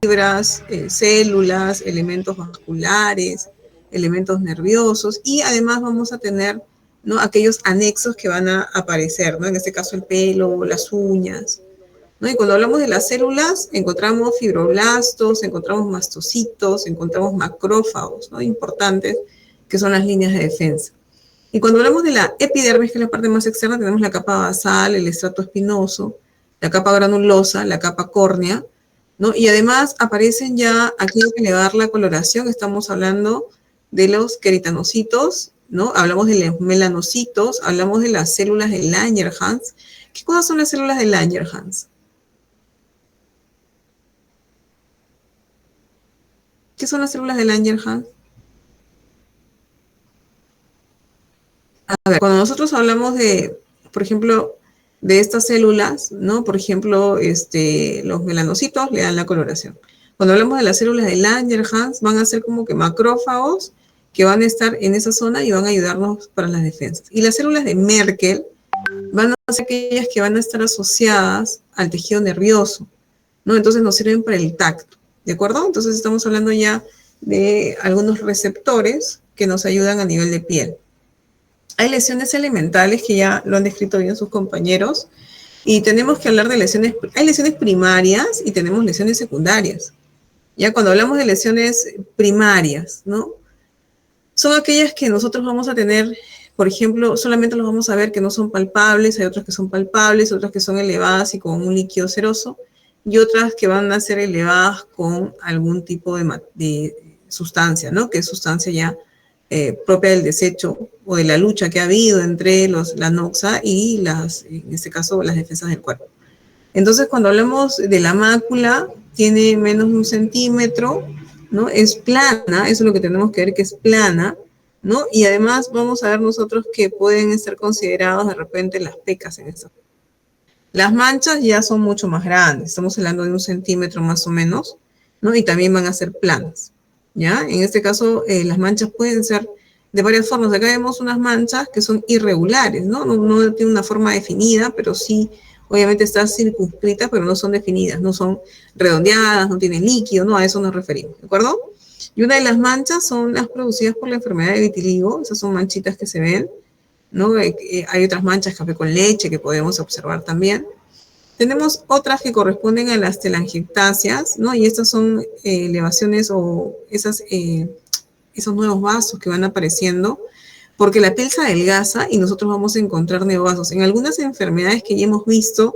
fibras, células, elementos vasculares, elementos nerviosos, y además vamos a tener, ¿no?, aquellos anexos que van a aparecer, ¿no? En este caso el pelo, las uñas, ¿no? Y cuando hablamos de las células, encontramos fibroblastos, encontramos mastocitos, encontramos macrófagos, ¿no?, importantes, que son las líneas de defensa. Y cuando hablamos de la epidermis, que es la parte más externa, tenemos la capa basal, el estrato espinoso, la capa granulosa, la capa córnea, ¿no? Y además aparecen ya aquello que le va a dar la coloración. Estamos hablando de los queratinocitos, ¿no? Hablamos de los melanocitos, hablamos de las células de Langerhans. ¿Qué cosas son las células de Langerhans? ¿Qué son las células de Langerhans? A ver, cuando nosotros hablamos de, por ejemplo, de estas células, ¿no? Por ejemplo, los melanocitos le dan la coloración. Cuando hablamos de las células de Langerhans, van a ser como que macrófagos que van a estar en esa zona y van a ayudarnos para las defensas. Y las células de Merkel van a ser aquellas que van a estar asociadas al tejido nervioso, ¿no? Entonces nos sirven para el tacto, ¿de acuerdo? Entonces estamos hablando ya de algunos receptores que nos ayudan a nivel de piel. Hay lesiones elementales que ya lo han descrito bien sus compañeros, y tenemos que hablar de lesiones. Hay lesiones primarias y tenemos lesiones secundarias. Ya cuando hablamos de lesiones primarias, ¿no?, son aquellas que nosotros vamos a tener, por ejemplo, solamente los vamos a ver que no son palpables, hay otras que son palpables, otras que son elevadas y con un líquido ceroso, y otras que van a ser elevadas con algún tipo de sustancia, ¿no?, que es sustancia ya propia del desecho o de la lucha que ha habido entre la noxa y en este caso, las defensas del cuerpo. Entonces, cuando hablamos de la mácula, tiene menos de 1 centímetro, ¿no? Es plana, eso es lo que tenemos que ver, que es plana, ¿no? Y además vamos a ver nosotros que pueden ser considerados de repente las pecas en esto. Las manchas ya son mucho más grandes, estamos hablando de 1 centímetro más o menos, ¿no? Y también van a ser planas, ¿ya? En este caso, las manchas pueden ser de varias formas. Acá vemos unas manchas que son irregulares, ¿no? No tienen una forma definida, pero sí, obviamente están circunscritas, pero no son definidas, no son redondeadas, no tienen líquido, ¿no? A eso nos referimos, ¿de acuerdo? Y una de las manchas son las producidas por la enfermedad de vitiligo, esas son manchitas que se ven, ¿no? Hay otras manchas, café con leche, que podemos observar también. Tenemos otras que corresponden a las telangiectasias, ¿no? Y estas son elevaciones o esos nuevos vasos que van apareciendo, porque la piel se adelgaza y nosotros vamos a encontrar neovasos. En algunas enfermedades que ya hemos visto,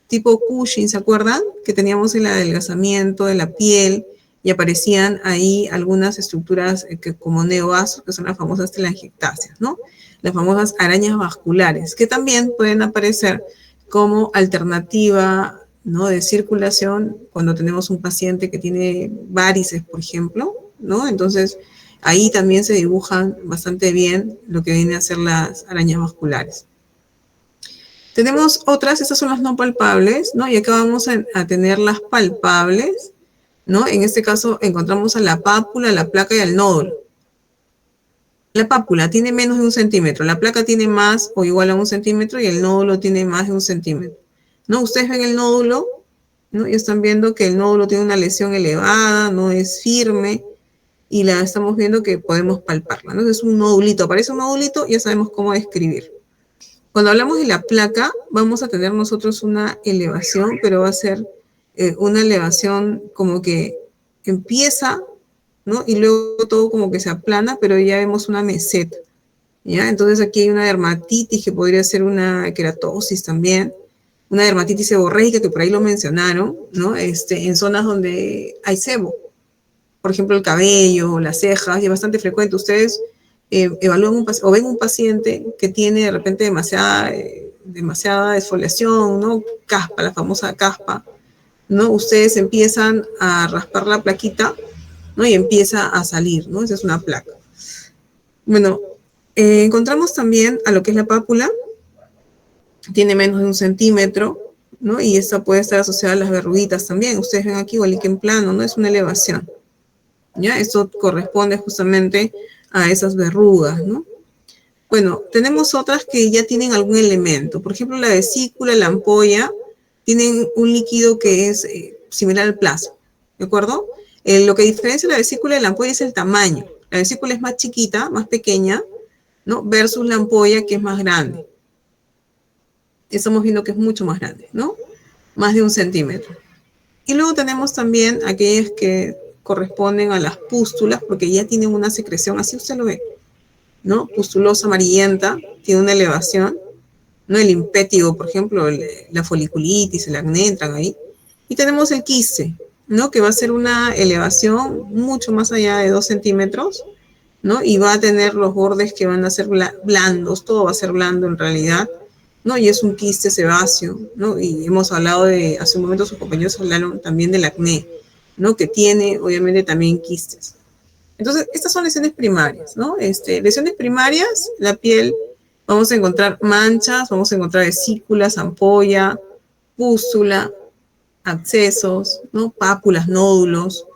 tipo Cushing, ¿se acuerdan? Que teníamos el adelgazamiento de la piel y aparecían ahí algunas estructuras como neovasos, que son las famosas telangiectasias, ¿no? Las famosas arañas vasculares, que también pueden aparecer como alternativa, ¿no?, de circulación cuando tenemos un paciente que tiene varices, por ejemplo, ¿no? Entonces, ahí también se dibujan bastante bien lo que vienen a ser las arañas vasculares. Tenemos otras, estas son las no palpables, ¿no? Y acá vamos a tener las palpables, ¿no? En este caso encontramos a la pápula, la placa y al nódulo. La pápula tiene menos de 1 centímetro, la placa tiene más o igual a 1 centímetro y el nódulo tiene más de 1 centímetro, ¿no? Ustedes ven el nódulo, ¿no? Y están viendo que el nódulo tiene una lesión elevada, no es firme, y la estamos viendo que podemos palparla, ¿no? Es un nodulito, aparece un nodulito, ya sabemos cómo describir. Cuando hablamos de la placa, vamos a tener nosotros una elevación, pero va a ser una elevación como que empieza, ¿no? Y luego todo como que se aplana, pero ya vemos una meseta, ¿ya? Entonces aquí hay una dermatitis que podría ser una queratosis también, una dermatitis seborreica que por ahí lo mencionaron, ¿no? En zonas donde hay sebo, por ejemplo el cabello, las cejas, y es bastante frecuente. Ustedes evalúan o ven un paciente que tiene de repente demasiada exfoliación, ¿no? Caspa, la famosa caspa, ¿no? Ustedes empiezan a raspar la plaquita, ¿no? Y empieza a salir, ¿no? Esa es una placa. Bueno, encontramos también a lo que es la pápula, tiene menos de 1 centímetro, ¿no? Y esta puede estar asociada a las verruguitas también. Ustedes ven aquí, igual que en plano, ¿no? Es una elevación, ¿ya? Esto corresponde justamente a esas verrugas, ¿no? Bueno, tenemos otras que ya tienen algún elemento. Por ejemplo, la vesícula, la ampolla, tienen un líquido que es similar al plasma, ¿de acuerdo? Lo que diferencia la vesícula de la ampolla es el tamaño. La vesícula es más chiquita, más pequeña, ¿no? Versus la ampolla que es más grande. Estamos viendo que es mucho más grande, ¿no? Más de 1 centímetro. Y luego tenemos también aquellas que corresponden a las pústulas, porque ya tienen una secreción, así usted lo ve, ¿no? Pustulosa amarillenta, tiene una elevación, ¿no? El impétigo, por ejemplo, la foliculitis, el acné entran ahí. Y tenemos el quiste, ¿no? Que va a ser una elevación mucho más allá de 2 centímetros, ¿no? Y va a tener los bordes que van a ser blandos, todo va a ser blando en realidad, ¿no? Y es un quiste sebáceo, ¿no? Y hemos hablado de, hace un momento sus compañeros hablaron también del acné, ¿no? Que tiene obviamente también quistes. Entonces, estas son lesiones primarias, ¿no? Lesiones primarias, la piel, vamos a encontrar manchas, vamos a encontrar vesículas, ampolla, pústula, abscesos, ¿no? Pápulas, nódulos,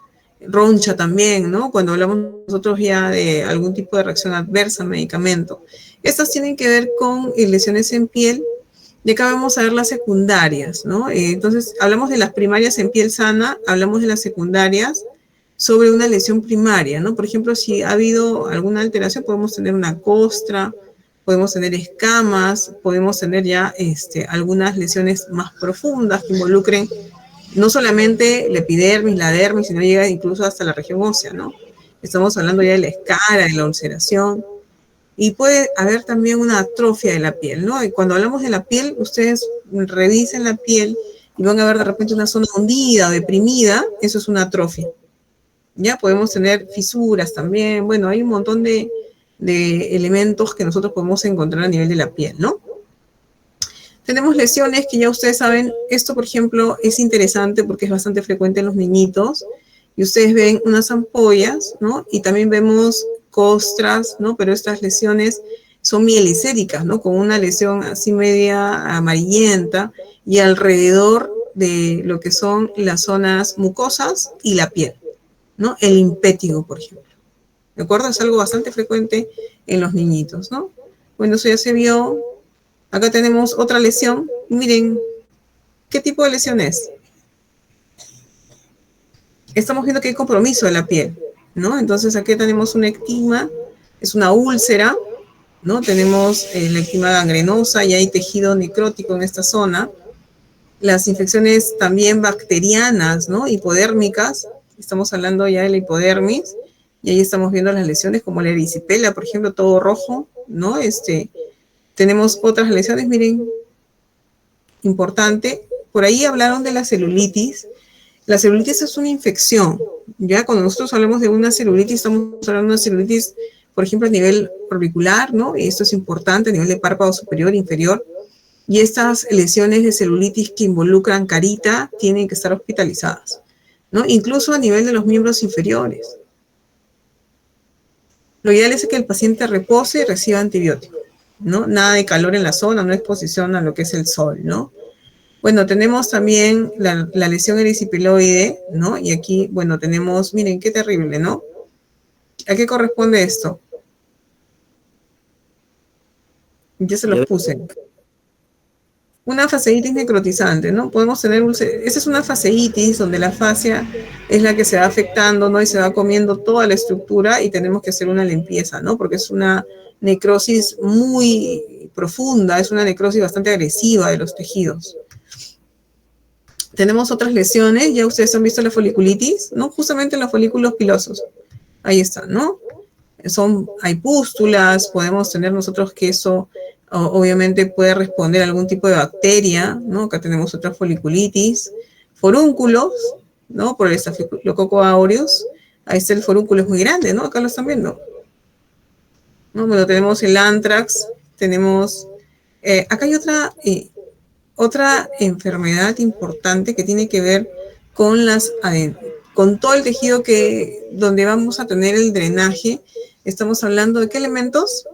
roncha también, ¿no? Cuando hablamos nosotros ya de algún tipo de reacción adversa al medicamento. Estas tienen que ver con lesiones en piel. Y acá vamos a ver las secundarias, ¿no? Entonces, hablamos de las primarias en piel sana, hablamos de las secundarias sobre una lesión primaria, ¿no? Por ejemplo, si ha habido alguna alteración, podemos tener una costra, podemos tener escamas, podemos tener ya algunas lesiones más profundas que involucren no solamente la epidermis, la dermis, sino llega incluso hasta la región ósea, ¿no? Estamos hablando ya de la escara, de la ulceración, y puede haber también una atrofia de la piel, ¿no? Y cuando hablamos de la piel, ustedes revisen la piel y van a ver de repente una zona hundida o deprimida, eso es una atrofia. Ya podemos tener fisuras también, bueno, hay un montón de elementos que nosotros podemos encontrar a nivel de la piel, ¿no? Tenemos lesiones que ya ustedes saben, esto por ejemplo es interesante porque es bastante frecuente en los niñitos, y ustedes ven unas ampollas, ¿no? Y también vemos costras, ¿no? Pero estas lesiones son mielicéricas, ¿no? Con una lesión así media amarillenta y alrededor de lo que son las zonas mucosas y la piel, ¿no? El impétigo, por ejemplo. ¿De acuerdo? Es algo bastante frecuente en los niñitos, ¿no? Bueno, eso ya se vio. Acá tenemos otra lesión. Miren, ¿qué tipo de lesión es? Estamos viendo que hay compromiso de la piel, ¿no? Entonces aquí tenemos un ectima, es una úlcera, ¿no? Tenemos la ectima gangrenosa y hay tejido necrótico en esta zona. Las infecciones también bacterianas, ¿no? Hipodérmicas, estamos hablando ya de la hipodermis, y ahí estamos viendo las lesiones como la erisipela, por ejemplo, todo rojo, ¿no? Tenemos otras lesiones, miren, importante. Por ahí hablaron de la celulitis. La celulitis es una infección. Ya cuando nosotros hablamos de una celulitis, estamos hablando de una celulitis, por ejemplo, a nivel orbicular, ¿no? Y esto es importante, a nivel de párpado superior, inferior. Y estas lesiones de celulitis que involucran carita tienen que estar hospitalizadas, ¿no? Incluso a nivel de los miembros inferiores. Lo ideal es que el paciente repose y reciba antibiótico, ¿no? Nada de calor en la zona, no exposición a lo que es el sol, ¿no? Bueno, tenemos también la lesión erisipeloide, ¿no? Y aquí, bueno, tenemos, miren, qué terrible, ¿no? ¿A qué corresponde esto? Ya se los puse. Una fasciitis necrotizante, ¿no? Podemos tener, esa es una fasciitis donde la fascia es la que se va afectando, ¿no? Y se va comiendo toda la estructura y tenemos que hacer una limpieza, ¿no? Porque es una necrosis muy profunda, es una necrosis bastante agresiva de los tejidos. Tenemos otras lesiones, ya ustedes han visto la foliculitis, ¿no? Justamente los folículos pilosos. Ahí está, ¿no? Hay pústulas, podemos tener nosotros que eso obviamente puede responder a algún tipo de bacteria, ¿no? Acá tenemos otra foliculitis, forúnculos, ¿no? Por el Staphylococcus aureus, ahí está el forúnculo, es muy grande, ¿no? Acá lo están viendo, ¿no? Bueno, tenemos el anthrax, tenemos, acá hay otra enfermedad importante que tiene que ver con con todo el tejido donde vamos a tener el drenaje. Estamos hablando de qué elementos.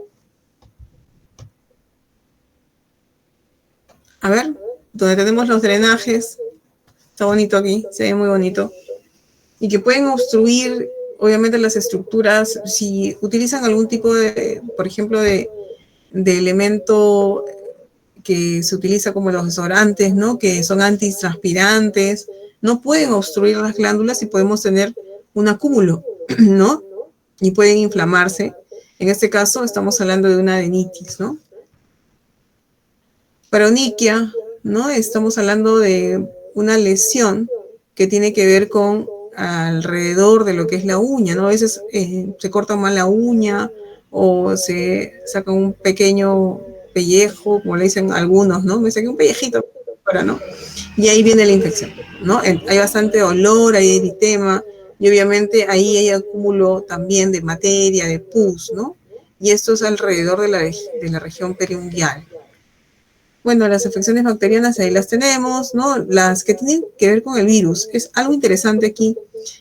A ver, donde tenemos los drenajes. Está bonito aquí, se ve muy bonito. Y que pueden obstruir, obviamente, las estructuras. Si utilizan algún tipo de, por ejemplo, de elemento que se utiliza como los desodorantes, ¿no? Que son antitranspirantes, no pueden obstruir las glándulas y podemos tener un acúmulo, ¿no? Y pueden inflamarse. En este caso estamos hablando de una adenitis, ¿no? Paroniquia, ¿no? Estamos hablando de una lesión que tiene que ver con alrededor de lo que es la uña, ¿no? A veces se corta mal la uña o se saca un pequeño pellejo, como le dicen algunos, ¿no? Me saqué un pellejito, para, ¿no? Y ahí viene la infección, ¿no? Hay bastante dolor, hay eritema, y obviamente ahí hay acúmulo también de materia, de pus, ¿no? Y esto es alrededor de la región periungual. Bueno, las infecciones bacterianas ahí las tenemos, ¿no? Las que tienen que ver con el virus. Es algo interesante aquí.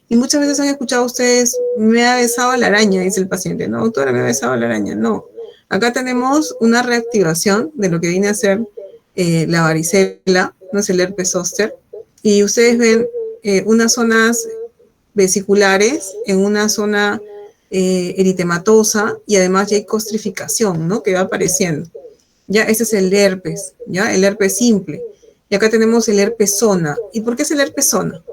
Y muchas veces han escuchado ustedes, me ha besado la araña, dice el paciente. No, doctora, me ha besado la araña. No. Acá tenemos una reactivación de lo que viene a ser la varicela, no es el herpes zóster. Y ustedes ven unas zonas vesiculares en una zona eritematosa y además ya hay costrificación, ¿no? Que va apareciendo. Ya, ese es el herpes, ya, el herpes simple. Y acá tenemos el herpes zona. ¿Y por qué es el herpes zona?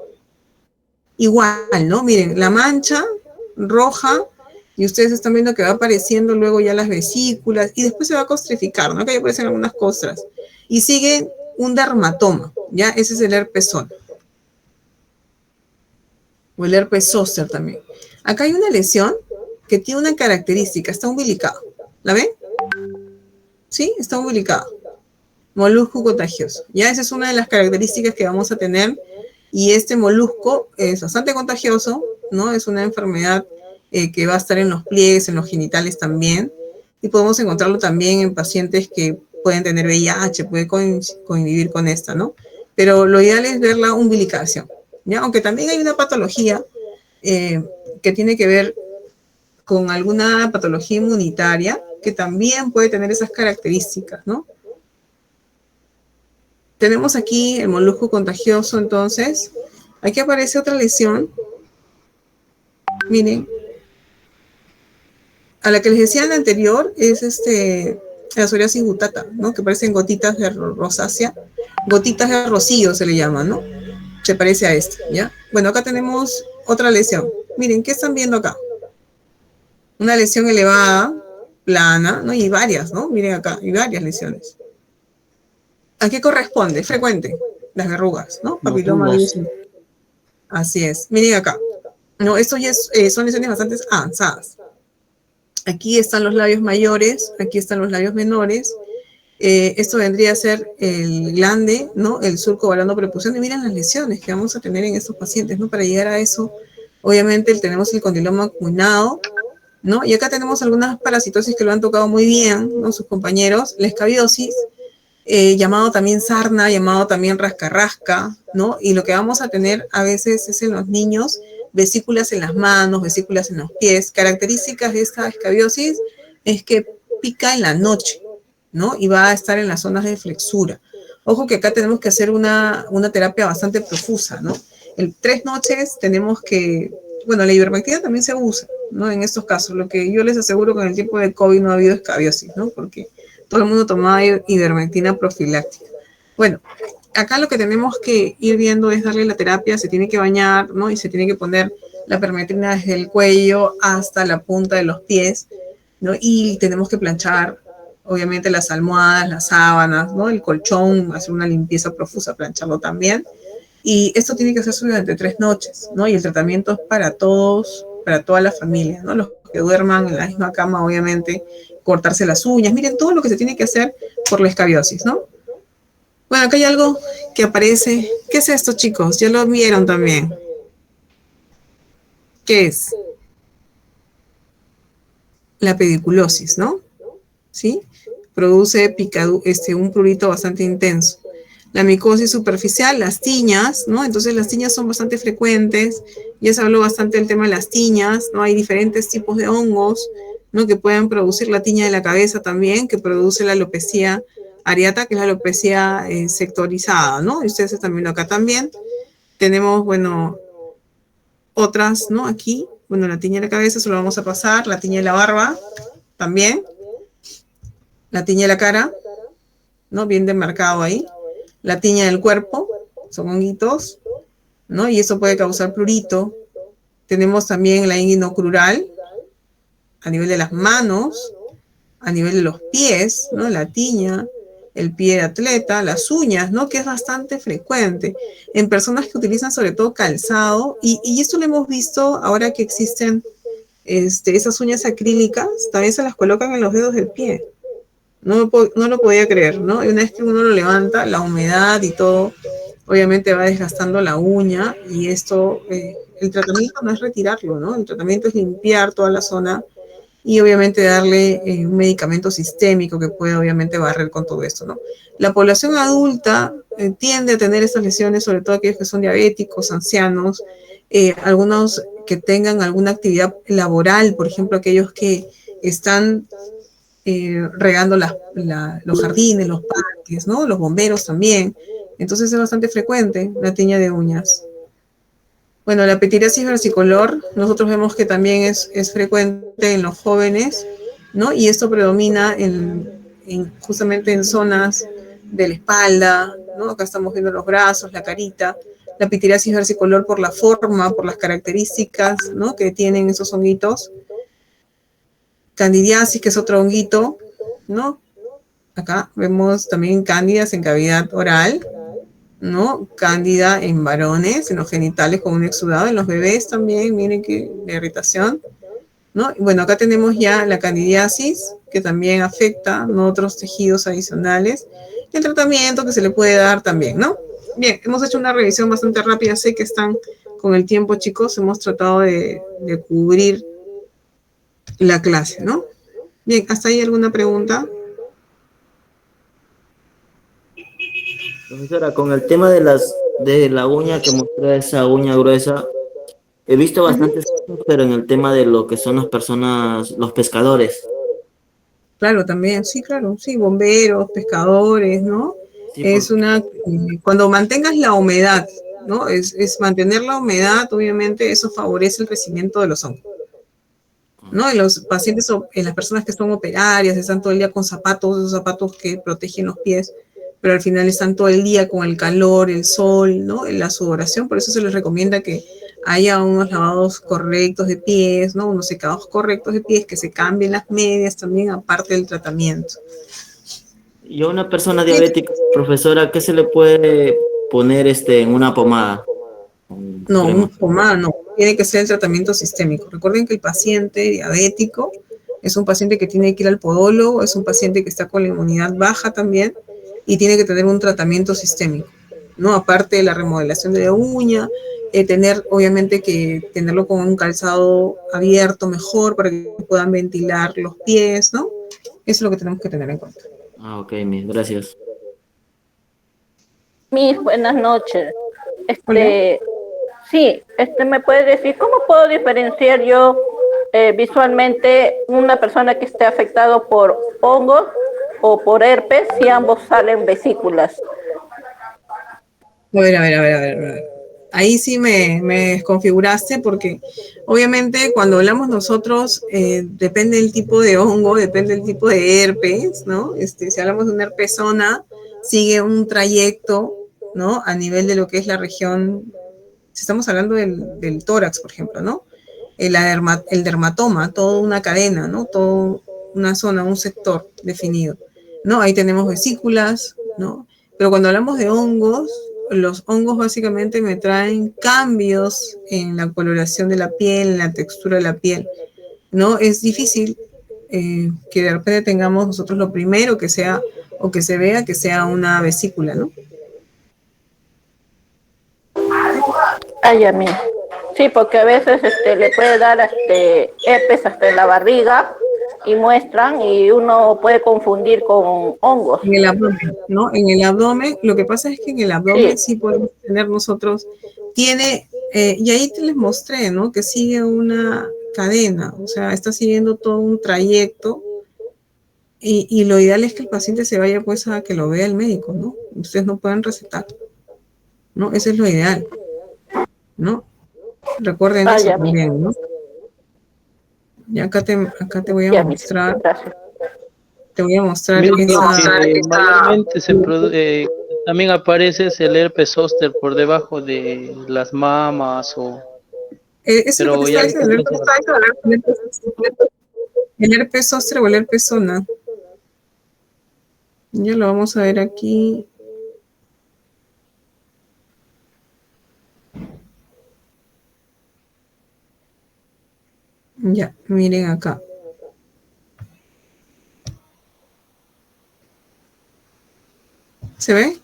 Igual, ¿no? Miren, la mancha roja, y ustedes están viendo que va apareciendo luego ya las vesículas, y después se va a costrificar, ¿no? Acá ya aparecen algunas costras. Y sigue un dermatoma, ¿ya? Ese es el herpes zona. O el herpes zóster también. Acá hay una lesión que tiene una característica, está umbilicado. ¿La ven? Sí, está umbilicado. Molusco contagioso. Ya esa es una de las características que vamos a tener y este molusco es bastante contagioso, ¿no? Es una enfermedad que va a estar en los pliegues, en los genitales también y podemos encontrarlo también en pacientes que pueden tener VIH, puede convivir con esta, ¿no? Pero lo ideal es ver la umbilicación, ¿ya? Aunque también hay una patología que tiene que ver con alguna patología inmunitaria que también puede tener esas características, ¿no? Tenemos aquí el molusco contagioso, entonces. Aquí aparece otra lesión. Miren. A la que les decía en la anterior es la psoriasis gutata, ¿no? Que parecen gotitas de rosácea. Gotitas de rocío se le llama, ¿no? Se parece a esta, ¿ya? Bueno, acá tenemos otra lesión. Miren, ¿qué están viendo acá? Una lesión elevada, plana, ¿no? Y varias, ¿no? Miren acá, y varias lesiones. ¿A qué corresponde? Frecuente. Las verrugas, ¿no? Papiloma virus. Así es. Miren acá. No, esto ya son lesiones bastante avanzadas. Aquí están los labios mayores, aquí están los labios menores. Esto vendría a ser el glande, ¿no? El surco balano prepuscente. Miren las lesiones que vamos a tener en estos pacientes, ¿no? Para llegar a eso, obviamente tenemos el condiloma acuminado, ¿no? Y acá tenemos algunas parasitosis que lo han tocado muy bien, ¿no? Sus compañeros. La escabiosis, llamado también sarna, llamado también rascarrasca, ¿no? Y lo que vamos a tener a veces es en los niños vesículas en las manos, vesículas en los pies. Características de esta escabiosis es que pica en la noche, ¿no? Y va a estar en las zonas de flexura. Ojo que acá tenemos que hacer una terapia bastante profusa, ¿no? En 3 noches tenemos que, bueno, la ivermectina también se usa, ¿no? En estos casos, lo que yo les aseguro con el tiempo de COVID no ha habido escabiosis, ¿no? Porque todo el mundo tomaba ivermectina profiláctica. Bueno, acá lo que tenemos que ir viendo es darle la terapia, se tiene que bañar, ¿no? Y se tiene que poner la permetrina desde el cuello hasta la punta de los pies, ¿no? Y tenemos que planchar, obviamente, las almohadas, las sábanas, ¿no? El colchón, hacer una limpieza profusa, plancharlo también. Y esto tiene que hacerse durante 3 noches, ¿no? Y el tratamiento es para todos, para toda la familia, ¿no? Los que duerman en la misma cama, obviamente, cortarse las uñas. Miren todo lo que se tiene que hacer por la escabiosis, ¿no? Bueno, acá hay algo que aparece. ¿Qué es esto, chicos? Ya lo vieron también. ¿Qué es? La pediculosis, ¿no? ¿Sí? Produce un prurito bastante intenso. La micosis superficial, las tiñas, ¿no? Entonces las tiñas son bastante frecuentes. Ya se habló bastante del tema de las tiñas, ¿no? Hay diferentes tipos de hongos, ¿no? Que pueden producir la tiña de la cabeza también, que produce la alopecia areata, que es la alopecia sectorizada, ¿no? Y ustedes están viendo acá también. Tenemos, bueno, otras, ¿no? Aquí, bueno, la tiña de la cabeza, se lo vamos a pasar, la tiña de la barba, también, la tiña de la cara, ¿no? Bien demarcado ahí. La tiña del cuerpo, son honguitos, ¿no? Y eso puede causar prurito. Tenemos también la inguinocrural a nivel de las manos, a nivel de los pies, ¿no? La tiña, el pie de atleta, las uñas, ¿no? Que es bastante frecuente en personas que utilizan sobre todo calzado y esto lo hemos visto ahora que existen esas uñas acrílicas, también se las colocan en los dedos del pie. No lo podía creer, ¿no? Y una vez que uno lo levanta, la humedad y todo, obviamente va desgastando la uña y esto, el tratamiento no es retirarlo, ¿no? El tratamiento es limpiar toda la zona y obviamente darle un medicamento sistémico que puede obviamente barrer con todo esto, ¿no? La población adulta tiende a tener estas lesiones, sobre todo aquellos que son diabéticos, ancianos, algunos que tengan alguna actividad laboral, por ejemplo, aquellos que están regando los jardines, los parques, ¿no? Los bomberos también. Entonces es bastante frecuente la tiña de uñas. Bueno, la pitiriasis versicolor, nosotros vemos que también es frecuente en los jóvenes, ¿no? Y esto predomina justamente en zonas de la espalda, ¿no? Acá estamos viendo los brazos, la carita. La pitiriasis versicolor por la forma, por las características, ¿no? Que tienen esos honguitos. Candidiasis, que es otro honguito, ¿no? Acá vemos también cándidas en cavidad oral, ¿no? Cándida en varones, en los genitales con un exudado, en los bebés también, miren que la irritación, ¿no? Y bueno, acá tenemos ya la candidiasis, que también afecta, ¿no? Otros tejidos adicionales, y el tratamiento que se le puede dar también, ¿no? Bien, hemos hecho una revisión bastante rápida, sé que están con el tiempo, chicos, hemos tratado de cubrir la clase, ¿no? Bien, ¿hasta ahí alguna pregunta? Profesora, con el tema de la uña que mostró esa uña gruesa, he visto Uh -huh. bastantes casos, pero en el tema de lo que son las personas, los pescadores. Claro, también, sí, claro, sí, bomberos, pescadores, ¿no? Sí, Es porque una, cuando mantengas la humedad, ¿no? Es mantener la humedad, obviamente, eso favorece el crecimiento de los hongos, ¿no? En los pacientes, en las personas que son operarias, están todo el día con zapatos, esos zapatos que protegen los pies, pero al final están todo el día con el calor, el sol, ¿no? La sudoración, por eso se les recomienda que haya unos lavados correctos de pies, ¿no? Unos secados correctos de pies, que se cambien las medias también, aparte del tratamiento. y a una persona diabética, profesora, ¿qué se le puede poner en una pomada? Un No, crema. pomada no, tiene que ser el tratamiento sistémico. Recuerden que el paciente diabético es un paciente que tiene que ir al podólogo, es un paciente que está con la inmunidad baja también y tiene que tener un tratamiento sistémico, ¿no? Aparte de la remodelación de la uña, tener, obviamente que tenerlo con un calzado abierto mejor para que puedan ventilar los pies, ¿no? Eso es lo que tenemos que tener en cuenta. Ah, ok, gracias. Mis buenas noches. Hola. Sí, ¿me puede decir cómo puedo diferenciar yo visualmente una persona que esté afectado por hongos o por herpes si ambos salen vesículas? A ver. Ahí sí me desconfiguraste porque obviamente cuando hablamos nosotros depende del tipo de hongo, depende del tipo de herpes, ¿no? Si hablamos de una herpesona, sigue un trayecto, ¿no? A nivel de lo que es la región, si estamos hablando del tórax, por ejemplo, ¿no? El dermatoma, toda una cadena, ¿no? Toda una zona, un sector definido, ¿no? Ahí tenemos vesículas, ¿no? Pero cuando hablamos de hongos, los hongos básicamente me traen cambios en la coloración de la piel, en la textura de la piel, ¿no? Es difícil que de repente tengamos nosotros lo primero que sea o que se vea que sea una vesícula, ¿no? Ay, a mí. Sí, porque a veces le puede dar herpes hasta en la barriga y muestran y uno puede confundir con hongos. En el abdomen, ¿no? En el abdomen, lo que pasa es que en el abdomen Sí, sí podemos tener nosotros, y ahí te les mostré, ¿no? Que sigue una cadena, o sea, está siguiendo todo un trayecto y lo ideal es que el paciente se vaya pues a que lo vea el médico, ¿no? Ustedes no pueden recetar, ¿no? Eso es lo ideal, ¿no? Recuerden ay, eso a mí. también, ¿no? Y acá Ya, mis. Gracias. te voy a mostrar Mire, lo esa, que mayormente se produce, también aparece el herpes zóster por debajo de las mamas o... Eso es lo que Pero te ya estaba diciendo, el herpes zóster o el herpes zona. Ya lo vamos a ver aquí. Ya, miren acá. ¿Se ve?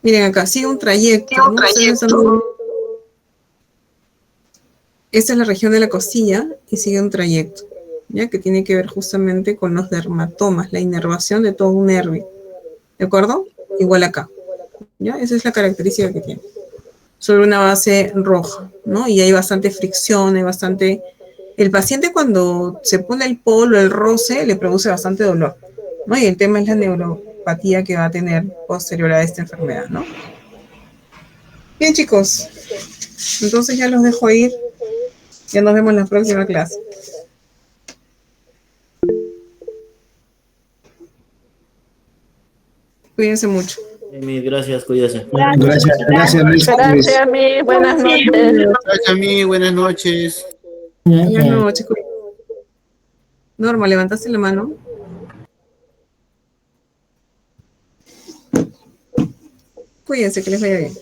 Miren acá, sigue un trayecto, ¿no? Esta es la región de la costilla y sigue un trayecto, ¿ya? Que tiene que ver justamente con los dermatomas, la inervación de todo un nervio. ¿De acuerdo? Igual acá, ¿ya? Esa es la característica que tiene. Sobre una base roja, ¿no? Y hay bastante fricción, hay bastante... El paciente cuando se pone el polo, el roce, le produce bastante dolor, ¿no? Y el tema es la neuropatía que va a tener posterior a esta enfermedad, ¿no? Bien, chicos, entonces ya los dejo ir. Ya nos vemos en la próxima clase. Cuídense mucho. Gracias, cuídese. Gracias, Luis. Gracias, mi. Buenas noches. Gracias a mí, buenas noches. Buenas noches. Norma, ¿levantaste la mano? Cuídense, que les vaya bien.